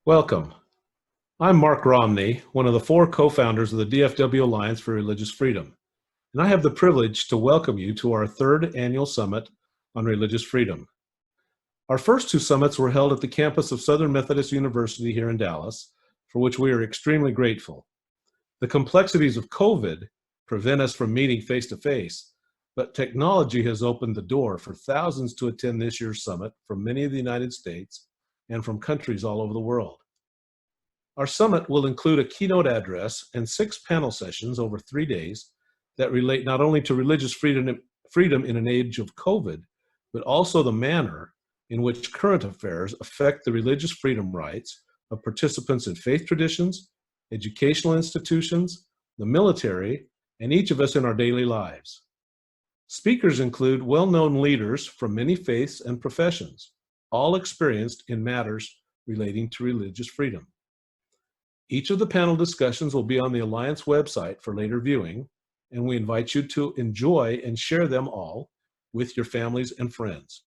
Welcome. I'm Mark Romney, one of the four co-founders of the DFW Alliance for Religious Freedom, and I have the privilege to welcome you to our third annual summit on religious freedom. Our first two summits were held at the campus of Southern Methodist University here in Dallas, for which we are extremely grateful. The complexities of COVID prevent us from meeting face-to-face, but technology has opened the door for thousands to attend this year's summit from many of the United States and from countries all over the world. Our summit will include a keynote address and 6 panel sessions over 3 days that relate not only to religious freedom in an age of COVID, but also the manner in which current affairs affect the religious freedom rights of participants in faith traditions, educational institutions, the military, and each of us in our daily lives. Speakers include well-known leaders from many faiths and professions, all experienced in matters relating to religious freedom. Each of the panel discussions will be on the Alliance website for later viewing, and we invite you to enjoy and share them all with your families and friends.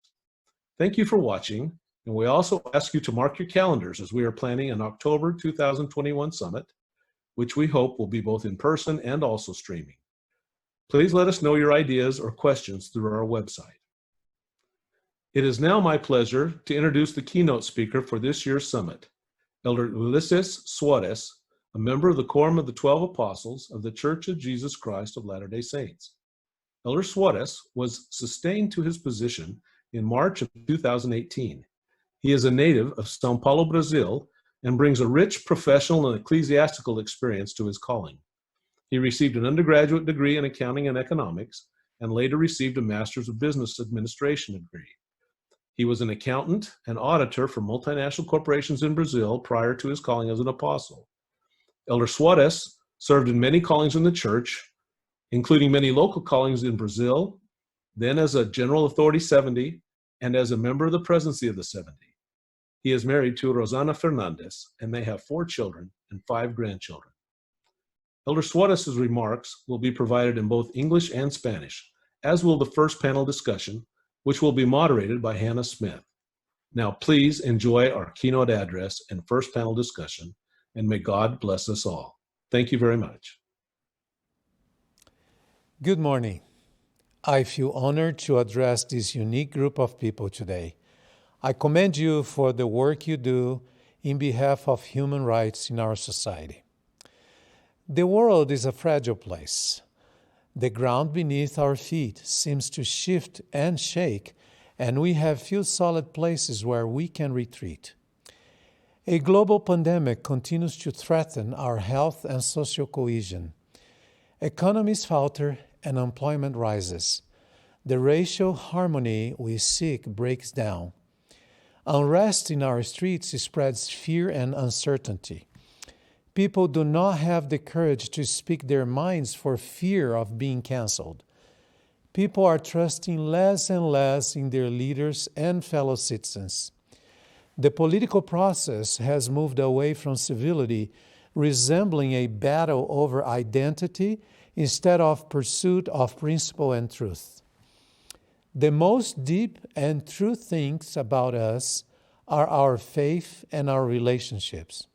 Thank you for watching, and we also ask you to mark your calendars as we are planning an October 2021 summit, which we hope will be both in person and also streaming. Please let us know your ideas or questions through our website. It is now my pleasure to introduce the keynote speaker for this year's summit, Elder Ulisses Soares, a member of the Quorum of the 12 Apostles of the Church of Jesus Christ of Latter-day Saints. Elder Soares was sustained to his position in March of 2018. He is a native of São Paulo, Brazil, and brings a rich professional and ecclesiastical experience to his calling. He received an undergraduate degree in accounting and economics, and later received a Master's of Business Administration degree. He was an accountant and auditor for multinational corporations in Brazil prior to his calling as an apostle. Elder Soares served in many callings in the church, including many local callings in Brazil, then as a General Authority 70, and as a member of the Presidency of the 70. He is married to Rosana Fernandez, and they have 4 children and 5 grandchildren. Elder Soares' remarks will be provided in both English and Spanish, as will the first panel discussion, which will be moderated by Hannah Smith. Now, please enjoy our keynote address and first panel discussion, and may God bless us all. Thank you very much. Good morning. I feel honored to address this unique group of people today. I commend you for the work you do in behalf of human rights in our society. The world is a fragile place. The ground beneath our feet seems to shift and shake, and we have few solid places where we can retreat. A global pandemic continues to threaten our health and social cohesion. Economies falter and employment rises. The racial harmony we seek breaks down. Unrest in our streets spreads fear and uncertainty. People do not have the courage to speak their minds for fear of being canceled. People are trusting less and less in their leaders and fellow citizens. The political process has moved away from civility, resembling a battle over identity instead of pursuit of principle and truth. The most deep and true things about us are our faith and our relationships.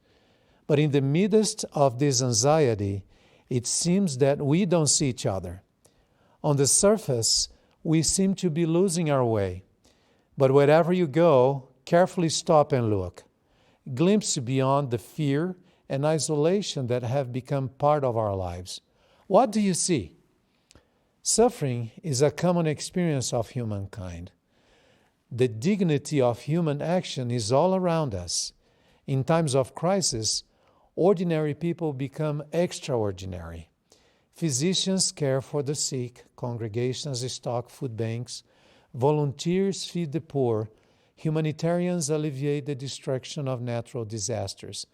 But in the midst of this anxiety, it seems that we don't see each other. On the surface, we seem to be losing our way. But wherever you go, carefully stop and look. Glimpse beyond the fear and isolation that have become part of our lives. What do you see? Suffering is a common experience of humankind. The dignity of human action is all around us. In times of crisis, ordinary people become extraordinary. Physicians care for the sick, congregations stock food banks, volunteers feed the poor, humanitarians alleviate the destruction of natural disasters,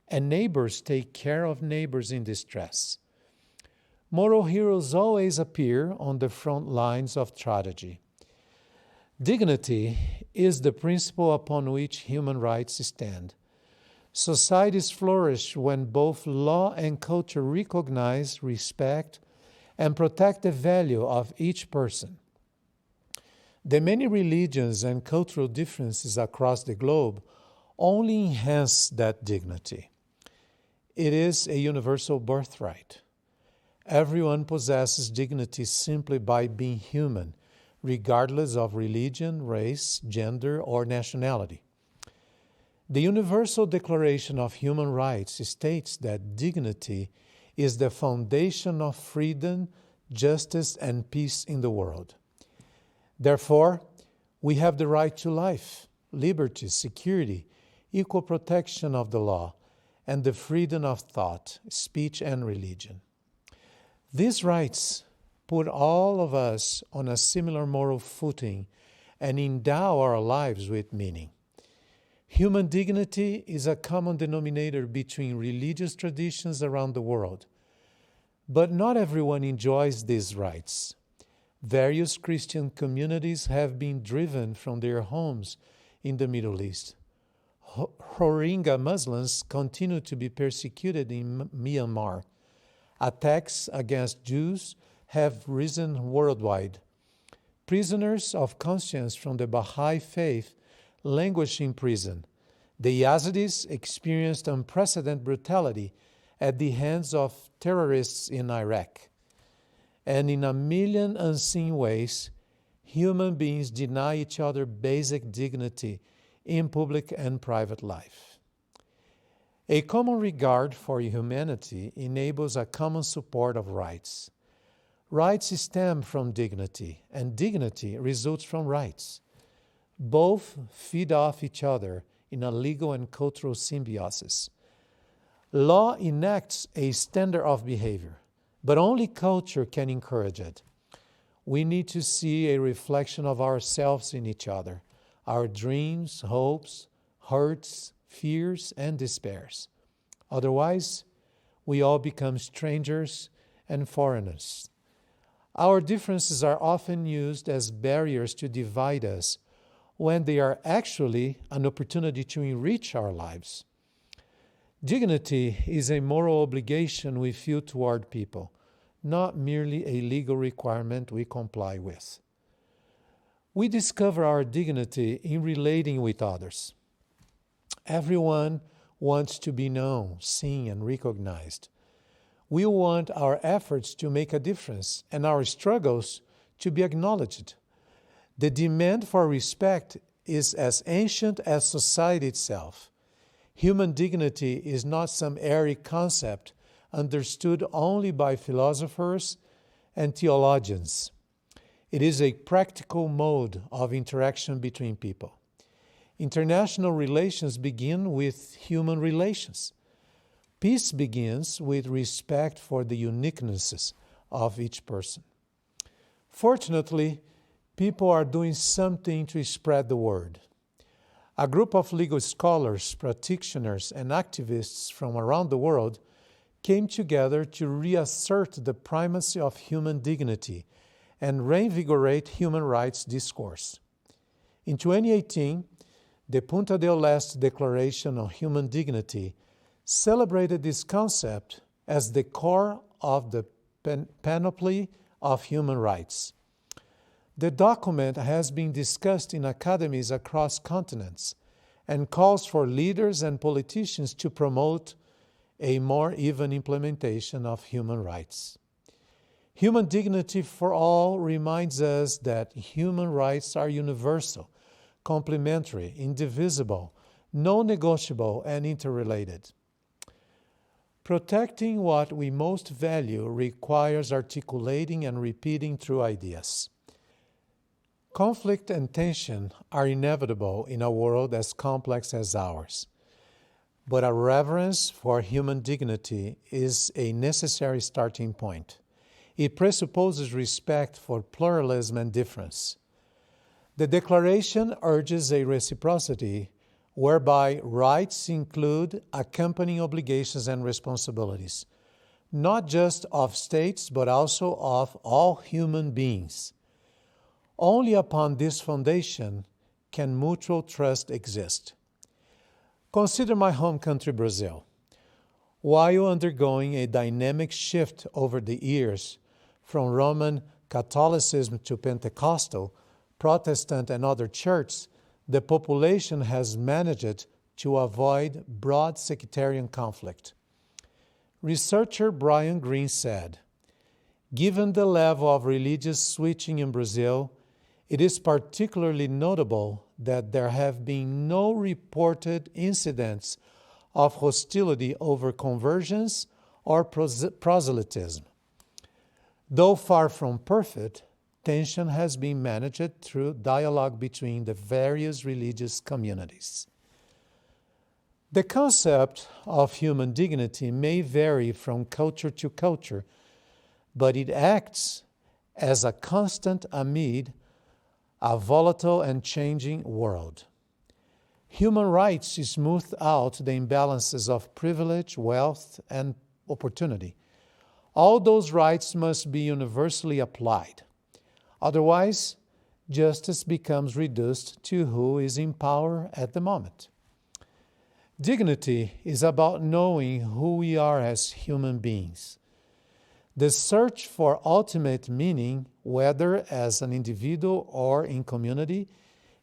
and neighbors take care of neighbors in distress. Moral heroes always appear on the front lines of tragedy. Dignity is the principle upon which human rights stand. Societies flourish when both law and culture recognize, respect, and protect the value of each person. The many religions and cultural differences across the globe only enhance that dignity. It is a universal birthright. Everyone possesses dignity simply by being human, regardless of religion, race, gender, or nationality. The Universal Declaration of Human Rights states that dignity is the foundation of freedom, justice, and peace in the world. Therefore, we have the right to life, liberty, security, equal protection of the law, and the freedom of thought, speech, and religion. These rights put all of us on a similar moral footing and endow our lives with meaning. Human dignity is a common denominator between religious traditions around the world. But not everyone enjoys these rights. Various Christian communities have been driven from their homes in the Middle East. Rohingya Muslims continue to be persecuted in Myanmar. Attacks against Jews have risen worldwide. Prisoners of conscience from the Baha'i faith languish in prison. The Yazidis experienced unprecedented brutality at the hands of terrorists in Iraq. And in a million unseen ways, human beings deny each other basic dignity in public and private life. A common regard for humanity enables a common support of rights. Rights stem from dignity, and dignity results from rights. Both feed off each other in a legal and cultural symbiosis. Law enacts a standard of behavior, but only culture can encourage it. We need to see a reflection of ourselves in each other, our dreams, hopes, hurts, fears, and despairs. Otherwise, we all become strangers and foreigners. Our differences are often used as barriers to divide us, when they are actually an opportunity to enrich our lives. Dignity is a moral obligation we feel toward people, not merely a legal requirement we comply with. We discover our dignity in relating with others. Everyone wants to be known, seen, and recognized. We want our efforts to make a difference and our struggles to be acknowledged. The demand for respect is as ancient as society itself. Human dignity is not some airy concept understood only by philosophers and theologians. It is a practical mode of interaction between people. International relations begin with human relations. Peace begins with respect for the uniquenesses of each person. Fortunately, people are doing something to spread the word. A group of legal scholars, practitioners, and activists from around the world came together to reassert the primacy of human dignity and reinvigorate human rights discourse. In 2018, the Punta del Este Declaration on Human Dignity celebrated this concept as the core of the panoply of human rights. The document has been discussed in academies across continents and calls for leaders and politicians to promote a more even implementation of human rights. Human dignity for all reminds us that human rights are universal, complementary, indivisible, non-negotiable, and interrelated. Protecting what we most value requires articulating and repeating true ideas. Conflict and tension are inevitable in a world as complex as ours, but a reverence for human dignity is a necessary starting point. It presupposes respect for pluralism and difference. The Declaration urges a reciprocity whereby rights include accompanying obligations and responsibilities, not just of states but also of all human beings. Only upon this foundation can mutual trust exist. Consider my home country, Brazil. While undergoing a dynamic shift over the years from Roman Catholicism to Pentecostal, Protestant, and other churches, the population has managed to avoid broad sectarian conflict. Researcher Brian Greene said, "Given the level of religious switching in Brazil, it is particularly notable that there have been no reported incidents of hostility over conversions or proselytism. Though far from perfect, tension has been managed through dialogue between the various religious communities." The concept of human dignity may vary from culture to culture, but it acts as a constant amid a volatile and changing world. Human rights smooth out the imbalances of privilege, wealth, and opportunity. All those rights must be universally applied. Otherwise, justice becomes reduced to who is in power at the moment. Dignity is about knowing who we are as human beings. The search for ultimate meaning, whether as an individual or in community,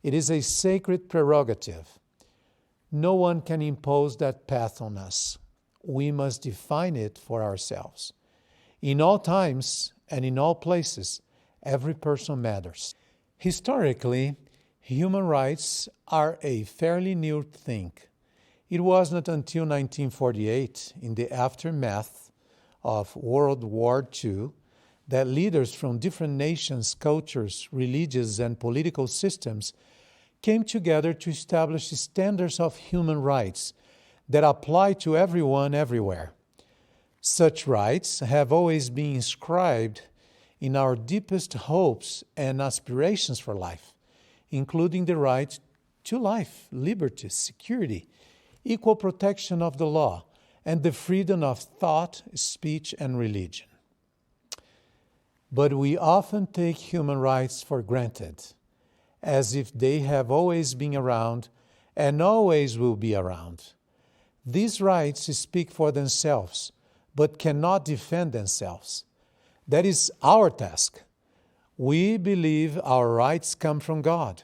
it is a sacred prerogative. No one can impose that path on us. We must define it for ourselves. In all times and in all places, every person matters. Historically, human rights are a fairly new thing. It was not until 1948, in the aftermath of World War II, that leaders from different nations, cultures, religions, and political systems came together to establish standards of human rights that apply to everyone everywhere. Such rights have always been inscribed in our deepest hopes and aspirations for life, including the right to life, liberty, security, equal protection of the law, and the freedom of thought, speech, and religion. But we often take human rights for granted, as if they have always been around and always will be around. These rights speak for themselves, but cannot defend themselves. That is our task. We believe our rights come from God,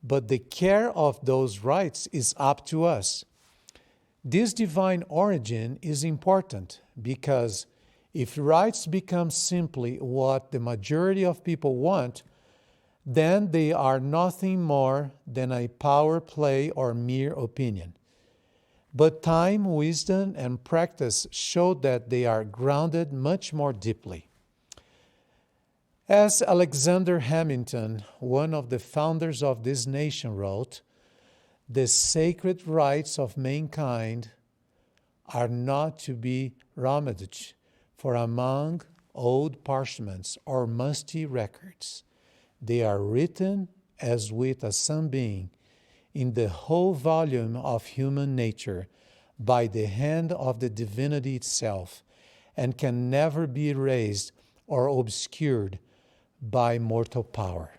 but the care of those rights is up to us. This divine origin is important because if rights become simply what the majority of people want, then they are nothing more than a power play or mere opinion. But time, wisdom, and practice show that they are grounded much more deeply. As Alexander Hamilton, one of the founders of this nation, wrote, "The sacred rights of mankind are not to be rummaged for among old parchments or musty records. They are written as with a sunbeam in the whole volume of human nature by the hand of the divinity itself, and can never be erased or obscured by mortal power."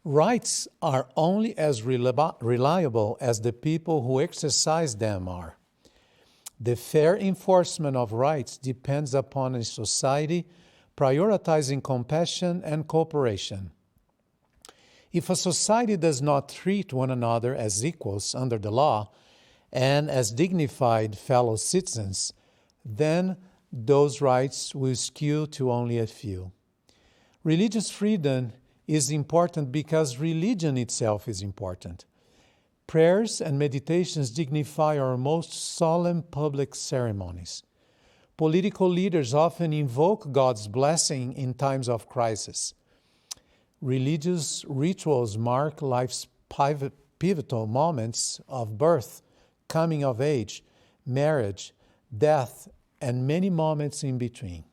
Rights are only as reliable as the people who exercise them are. The fair enforcement of rights depends upon a society prioritizing compassion and cooperation. If a society does not treat one another as equals under the law and as dignified fellow citizens, then those rights will skew to only a few. Religious freedom is important because religion itself is important. Prayers and meditations dignify our most solemn public ceremonies. Political leaders often invoke God's blessing in times of crisis. Religious rituals mark life's pivotal moments of birth, coming of age, marriage, death, and many moments in between.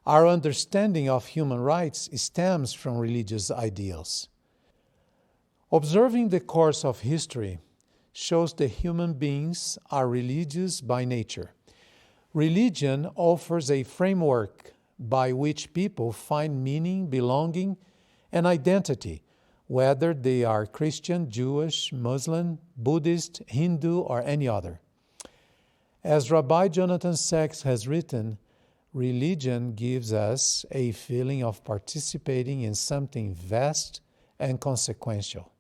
Our understanding of human rights stems from religious ideals. Observing the course of history shows that human beings are religious by nature. Religion offers a framework by which people find meaning, belonging, and identity, whether they are Christian, Jewish, Muslim, Buddhist, Hindu, or any other. As Rabbi Jonathan Sacks has written, religion gives us a feeling of participating in something vast and consequential.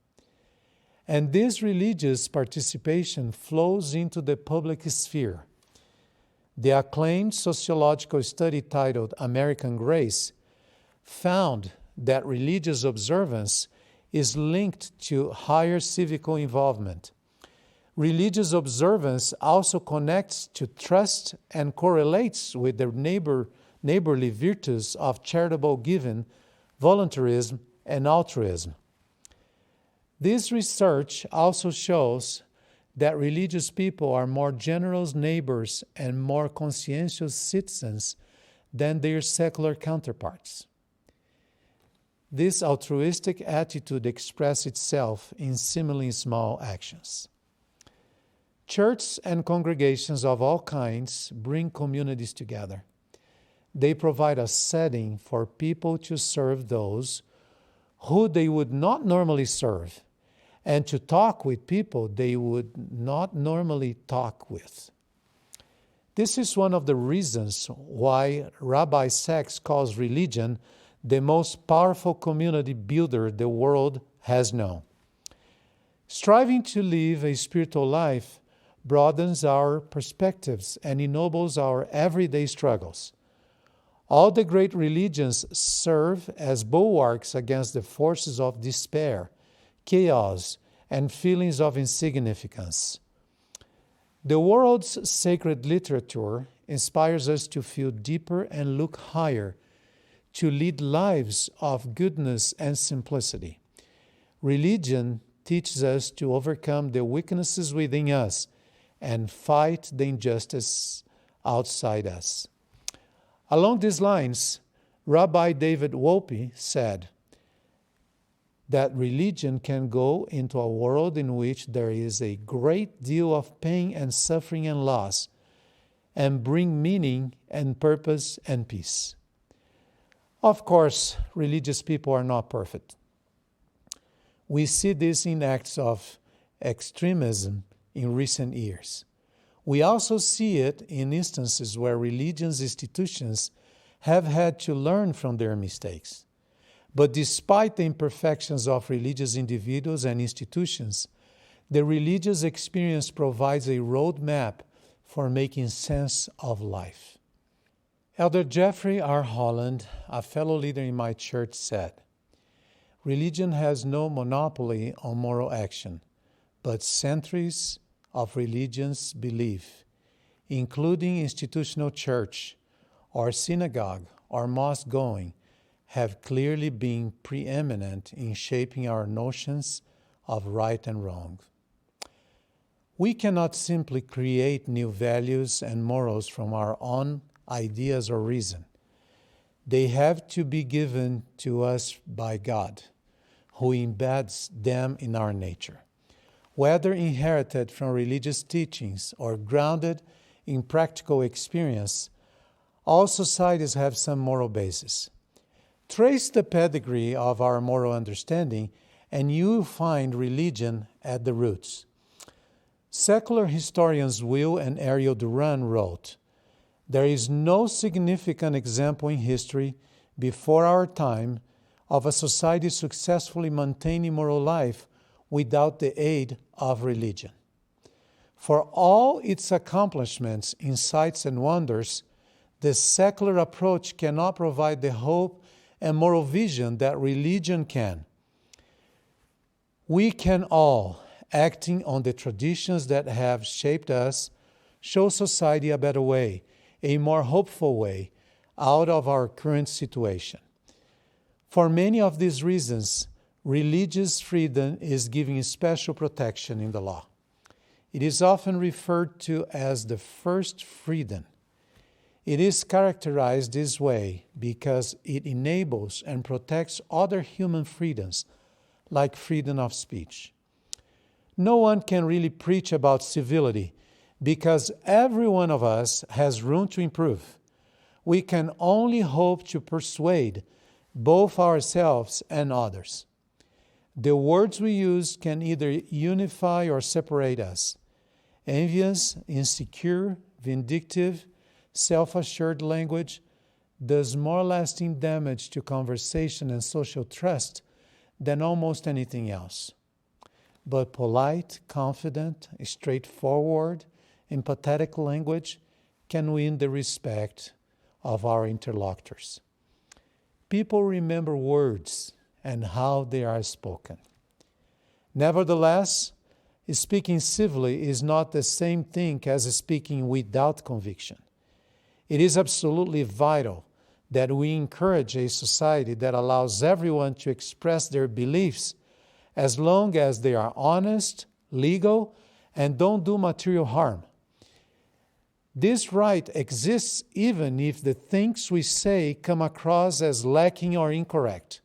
And this religious participation flows into the public sphere. The acclaimed sociological study titled American Grace found that religious observance is linked to higher civic involvement. Religious observance also connects to trust and correlates with the neighborly virtues of charitable giving, voluntarism, and altruism. This research also shows that religious people are more generous neighbors and more conscientious citizens than their secular counterparts. This altruistic attitude expresses itself in seemingly small actions. Churches and congregations of all kinds bring communities together. They provide a setting for people to serve those who they would not normally serve, and to talk with people they would not normally talk with. This is one of the reasons why Rabbi Sacks calls religion the most powerful community builder the world has known. Striving to live a spiritual life broadens our perspectives and ennobles our everyday struggles. All the great religions serve as bulwarks against the forces of despair, chaos, and feelings of insignificance. The world's sacred literature inspires us to feel deeper and look higher, to lead lives of goodness and simplicity. Religion teaches us to overcome the weaknesses within us and fight the injustice outside us. Along these lines, Rabbi David Wolpe said that religion can go into a world in which there is a great deal of pain and suffering and loss, and bring meaning and purpose and peace. Of course, religious people are not perfect. We see this in acts of extremism in recent years. We also see it in instances where religious institutions have had to learn from their mistakes. But despite the imperfections of religious individuals and institutions, the religious experience provides a roadmap for making sense of life. Elder Jeffrey R. Holland, a fellow leader in my church, said, "Religion has no monopoly on moral action, but centuries of religion's belief, including institutional church or synagogue or mosque going, have clearly been preeminent in shaping our notions of right and wrong. We cannot simply create new values and morals from our own ideas or reason. They have to be given to us by God, who embeds them in our nature. Whether inherited from religious teachings or grounded in practical experience, all societies have some moral basis. Trace the pedigree of our moral understanding, and you will find religion at the roots." Secular historians Will and Ariel Duran wrote, "There is no significant example in history before our time of a society successfully maintaining moral life without the aid of religion. For all its accomplishments, insights, and wonders, the secular approach cannot provide the hope and moral vision that religion can. We can all, acting on the traditions that have shaped us, show society a better way, a more hopeful way out of our current situation. For many of these reasons, religious freedom is given special protection in the law. It is often referred to as the first freedom. It is characterized this way because it enables and protects other human freedoms, like freedom of speech. No one can really preach about civility because every one of us has room to improve. We can only hope to persuade both ourselves and others. The words we use can either unify or separate us. Envious, insecure, vindictive, self-assured language does more lasting damage to conversation and social trust than almost anything else. But polite, confident, straightforward, empathetic language can win the respect of our interlocutors. People remember words and how they are spoken. Nevertheless, speaking civilly is not the same thing as speaking without conviction. It is absolutely vital that we encourage a society that allows everyone to express their beliefs as long as they are honest, legal, and don't do material harm. This right exists even if the things we say come across as lacking or incorrect.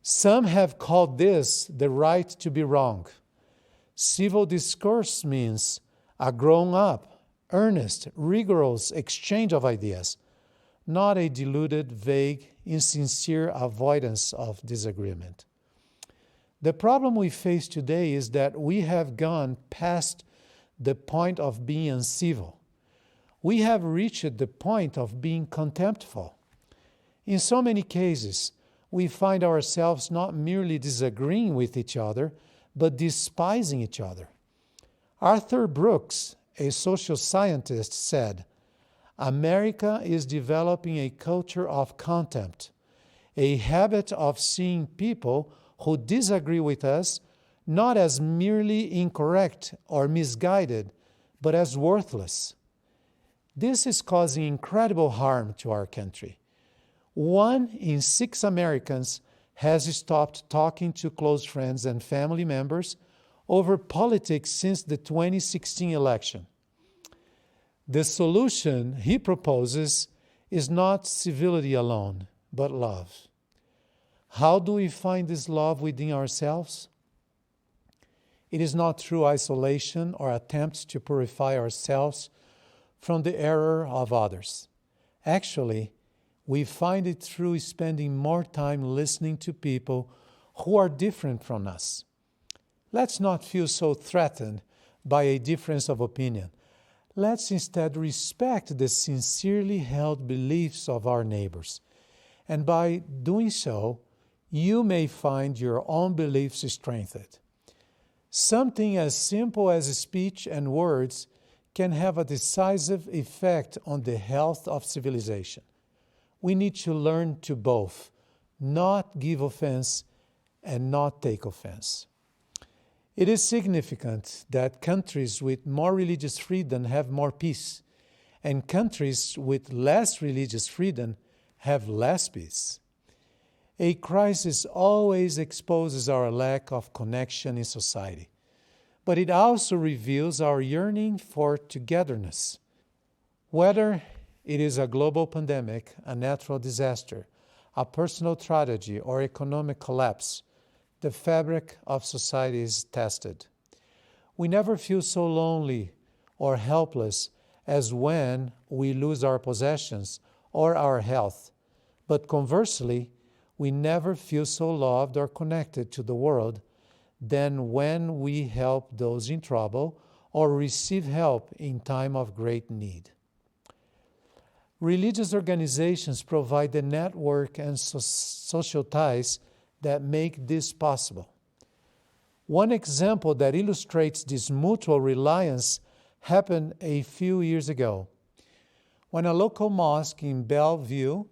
Some have called this the right to be wrong. Civil discourse means a grown-up, earnest, rigorous exchange of ideas, not a diluted, vague, insincere avoidance of disagreement. The problem we face today is that we have gone past the point of being uncivil. We have reached the point of being contemptful. In so many cases, we find ourselves not merely disagreeing with each other, but despising each other. Arthur Brooks, a social scientist, said, "America is developing a culture of contempt, a habit of seeing people who disagree with us not as merely incorrect or misguided, but as worthless." This is causing incredible harm to our country. 1 in 6 Americans has stopped talking to close friends and family members over politics since the 2016 election. The solution he proposes is not civility alone, but love. How do we find this love within ourselves? It is not through isolation or attempts to purify ourselves from the error of others. Actually, we find it through spending more time listening to people who are different from us. Let's not feel so threatened by a difference of opinion. Let's instead respect the sincerely held beliefs of our neighbors. And by doing so, you may find your own beliefs strengthened. Something as simple as speech and words can have a decisive effect on the health of civilization. We need to learn to both not give offense and not take offense. It is significant that countries with more religious freedom have more peace, and countries with less religious freedom have less peace. A crisis always exposes our lack of connection in society, but it also reveals our yearning for togetherness. Whether it is a global pandemic, a natural disaster, a personal tragedy, or economic collapse, the fabric of society is tested. We never feel so lonely or helpless as when we lose our possessions or our health, but conversely, we never feel so loved or connected to the world than when we help those in trouble or receive help in time of great need. Religious organizations provide the network and social ties that make this possible. One example that illustrates this mutual reliance happened a few years ago. When a local mosque in Bellevue,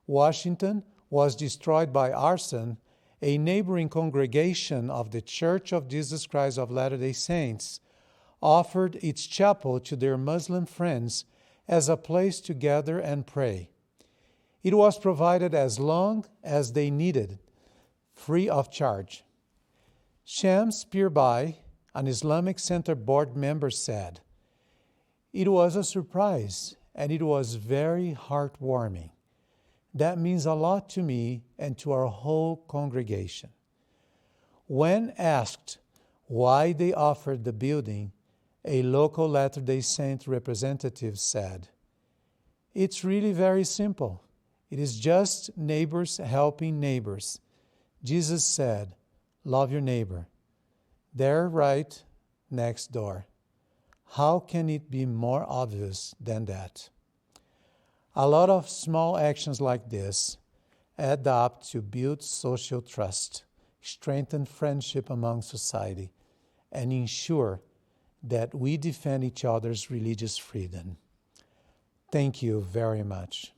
Washington, was destroyed by arson, a neighboring congregation of the Church of Jesus Christ of Latter-day Saints offered its chapel to their Muslim friends as a place to gather and pray. It was provided as long as they needed, free of charge. Shams Pirbai, an Islamic Center board member, said, "It was a surprise and it was very heartwarming. That means a lot to me and to our whole congregation." When asked why they offered the building, a local Latter-day Saint representative said, "It's really very simple. It is just neighbors helping neighbors. Jesus said, 'Love your neighbor.' They're right next door. How can it be more obvious than that?" A lot of small actions like this add up to build social trust, strengthen friendship among society, and ensure that we defend each other's religious freedom. Thank you very much.